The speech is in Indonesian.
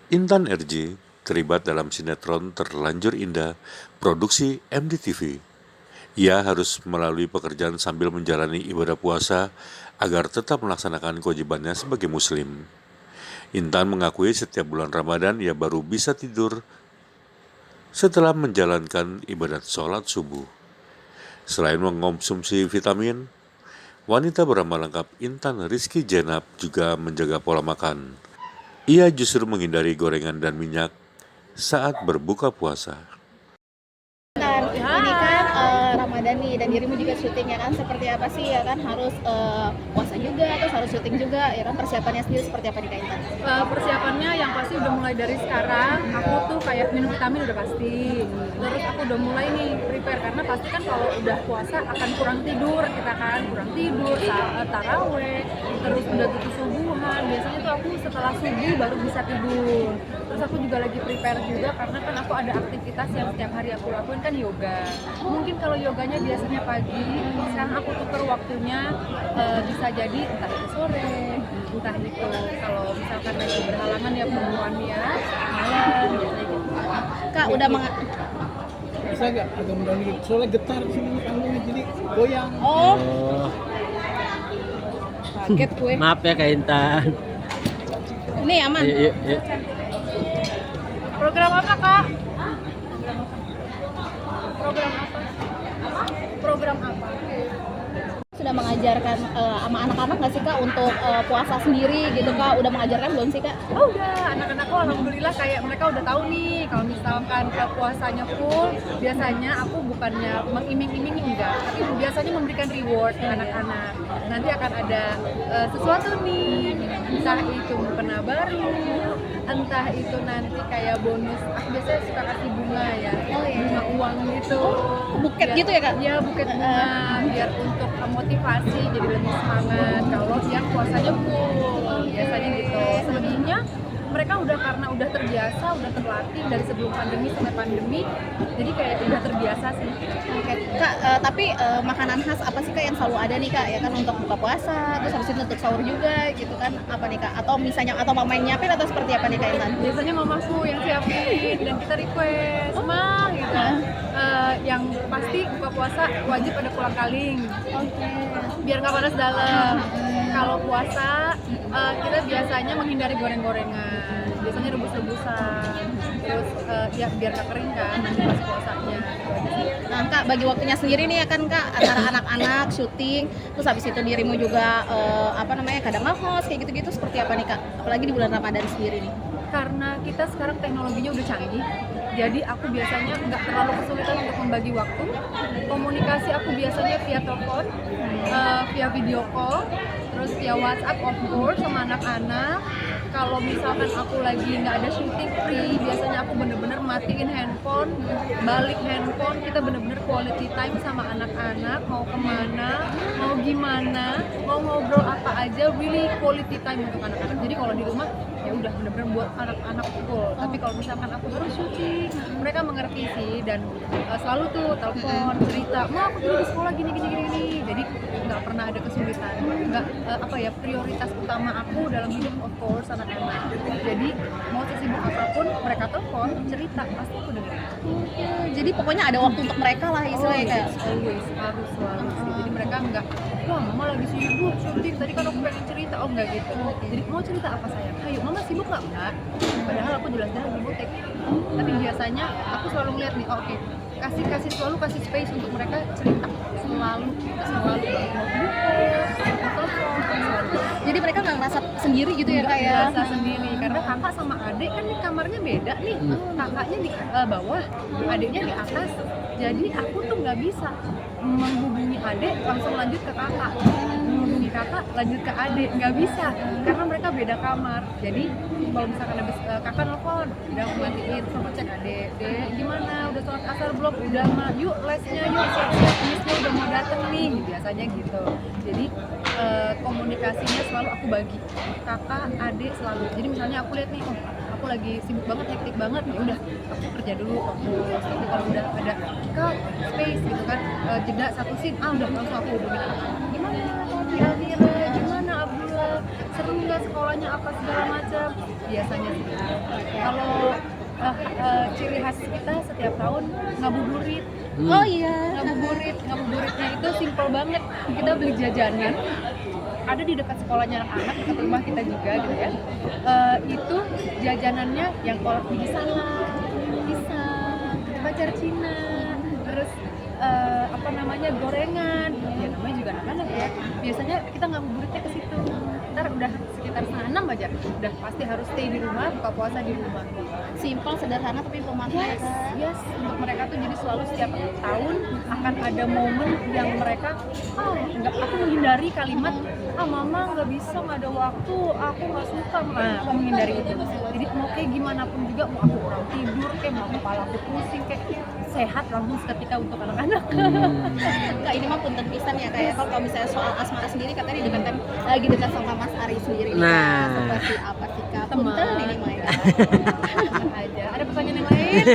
Intan RJ terlibat dalam sinetron Terlanjur Indah produksi MDTV. Ia harus melalui pekerjaan sambil menjalani ibadah puasa agar tetap melaksanakan kewajibannya sebagai muslim. Intan mengakui setiap bulan Ramadan ia baru bisa tidur setelah menjalankan ibadat sholat subuh. Selain mengonsumsi vitamin, wanita bernama lengkap Intan Rizky Jenab juga menjaga pola makan. Ia justru menghindari gorengan dan minyak saat berbuka puasa. Ini kan Ramadan nih dan dirimu juga syuting ya kan, seperti apa sih ya kan, harus puasa juga terus harus syuting juga ya kan, persiapannya sendiri seperti apa nih Kak Intan? Persiapannya yang pasti udah mulai dari sekarang. Aku tuh kayak minum vitamin udah pasti, terus aku udah mulai nih prepare karena pasti kan kalau udah puasa akan kurang tidur, kita kan kurang tidur saat taraweh, terus udah tutup subuhan. Biasanya tuh aku setelah subuh baru bisa tidur. Terus aku juga lagi prepare juga karena kan aku ada aktivitas yang setiap hari aku lakuin kan yoga. Mungkin kalau yoganya biasanya pagi, sekarang aku tuker waktunya, bisa jadi entah itu sore, entah itu kalau misalkan lagi berhalangan ya perempuan ya malam biasanya gitu. Kak udah Bisa agak mudah dikit, soalnya getar sini panggungnya jadi goyang. Oh, kaget gue. Maaf ya Kak Intan. Ini aman. Yuk. Program apa Kak? Program apa? Program apa? Sudah mengajarkan sama anak-anak nggak sih Kak untuk puasa sendiri gitu Kak? Udah mengajarkan belum sih Kak? Oh udah, anak-anakku alhamdulillah kayak mereka udah tahu nih kalau misalkan puasanya full, biasanya aku bukannya mengiming-imingi enggak, tapi biasanya memberikan reward ke anak-anak. Nanti akan ada sesuatu nih, entah itu mukena baru, entah itu nanti kayak bonus. Aku biasanya suka kasih bunga ya, bunga uang gitu. Buket gitu ya Kak? Iya, buket bunga biar untuk motivasi jadi lebih semangat kalau yang puasanya full, biasanya gitu. Selebihnya mereka karena udah terbiasa, udah terlatih dari sebelum pandemi sampai pandemi, jadi kayak udah terbiasa sih. Oke. Kak, tapi makanan khas apa sih Kak yang selalu ada nih Kak ya kan untuk buka puasa, terus habis itu untuk sahur juga gitu kan, apa nih Kak? Atau misalnya atau mama yang nyiapin atau seperti apa nih Kak Intan? Biasanya mamaku yang siapin dan kita request mah gitu. Yang pasti buka puasa wajib ada pulang kaling. Oke. Biar nggak panas dalam. Kalau puasa kita biasanya menghindari goreng-gorengan, biasanya rebus-rebusan, terus ya biar nggak kering kan nanti pas puasanya. Nah Kak, bagi waktunya sendiri nih ya kan Kak, antara anak-anak, syuting, terus habis itu dirimu juga kadang nge-host kayak gitu-gitu, seperti apa nih Kak? Apalagi di bulan Ramadan sendiri nih. Karena kita sekarang teknologinya udah canggih, jadi aku biasanya nggak terlalu kesulitan untuk membagi waktu. Komunikasi aku biasanya via telepon, via video call, terus via WhatsApp of course sama anak-anak. Kalau misalkan aku lagi nggak ada syuting free, biasanya aku bener-bener matiin handphone, balik handphone, kita bener-bener quality time sama anak-anak, mau kemana, mau gimana, mau ngobrol apa aja, really quality time untuk anak-anak. Jadi kalau di rumah ya udah bener-bener buat anak-anak full. Tapi kalau misalkan aku harus syuting, mereka mengerti sih dan selalu tuh telepon, cerita, "Ma, aku tuh di sekolah gini." Jadi nggak pernah ada kesulitan. Nggak prioritas utama aku dalam hidup of course anak-anak. Jadi mau sesibuk apapun mereka telepon, cerita, pasti aku dengerin. Jadi pokoknya ada waktu untuk mereka lah istilahnya Kak. Yes, always, harus selalu sih. Jadi mereka nggak, wah mama lagi sibuk syuting, tadi kan aku pengen cerita, oh enggak gitu. Jadi mau cerita apa sayang? Ayo, mama sibuk nggak? Enggak. Padahal aku jelas-jelas lagi butek. Tapi biasanya aku selalu ngeliat nih, oke, selalu kasih space untuk mereka cerita. Selalu mau video call, selalu. Jadi mereka nggak ngerasa sendiri gitu ya Nggak Kak ya? biasa sendiri karena kakak sama adik kan kamarnya beda nih, kakaknya di bawah, adiknya di atas, jadi aku tuh nggak bisa menghubungi adik langsung lanjut ke kakak, menghubungi kakak lanjut ke adik, nggak bisa karena mereka beda kamar. Jadi kalau misalkan habis kakak nelfon, udah aku matiin, coba cek adik, dek gimana, udah sholat asar belum, udah mah, yuk lesnya, yuk siap-siap, misnya udah mau dateng nih, biasanya gitu. Jadi komunikasinya selalu aku bagi kakak, adik selalu. Jadi misalnya aku lihat nih, oh aku lagi sibuk banget, hektik banget, ya udah aku kerja dulu fokus. Tapi kalau udah ada kak space gitu kan, jeda satu scene, udah langsung aku hubungin anak-anak. Gimana tadi Almira, gimana Abdullah, seru nggak sekolahnya apa segala macam, biasanya sih. Kalau ciri khas kita setiap tahun ngabuburit. Oh iya. Ngabuburitnya itu simple banget. Kita beli jajanan, ada di dekat sekolahnya anak-anak, dekat rumah kita juga gitu ya. Itu jajanannya yang kolak biji salad, pisang, pacar Cina, terus apa namanya, gorengan, ya namanya juga anak-anak ya. Biasanya kita ngabuburitnya ke situ. Ntar udah sekitar setengah 6 aja, udah pasti harus stay di rumah, buka puasa di rumah. Simple, sederhana tapi bermanfaat. Yes, untuk mereka tuh jadi selalu setiap tahun akan ada momen yang mereka nggak, aku menghindari kalimat mama nggak bisa, nggak ada waktu, aku nggak suka, aku menghindari itu. Jadi mau kayak gimana pun juga, mau aku kurang tidur kayak, mau kepala aku pusing kayak, sehat langsung seketika untuk anak-anak. Kak, ini mah punten pisan ya kayak kalau misalnya soal Asma sendiri katanya didekatkan lagi dekat sama Mas Ari sendiri. Nah. Seperti apa sih Kak? Teman. Punten ini mah ya. Aja. Ada pertanyaan yang lain?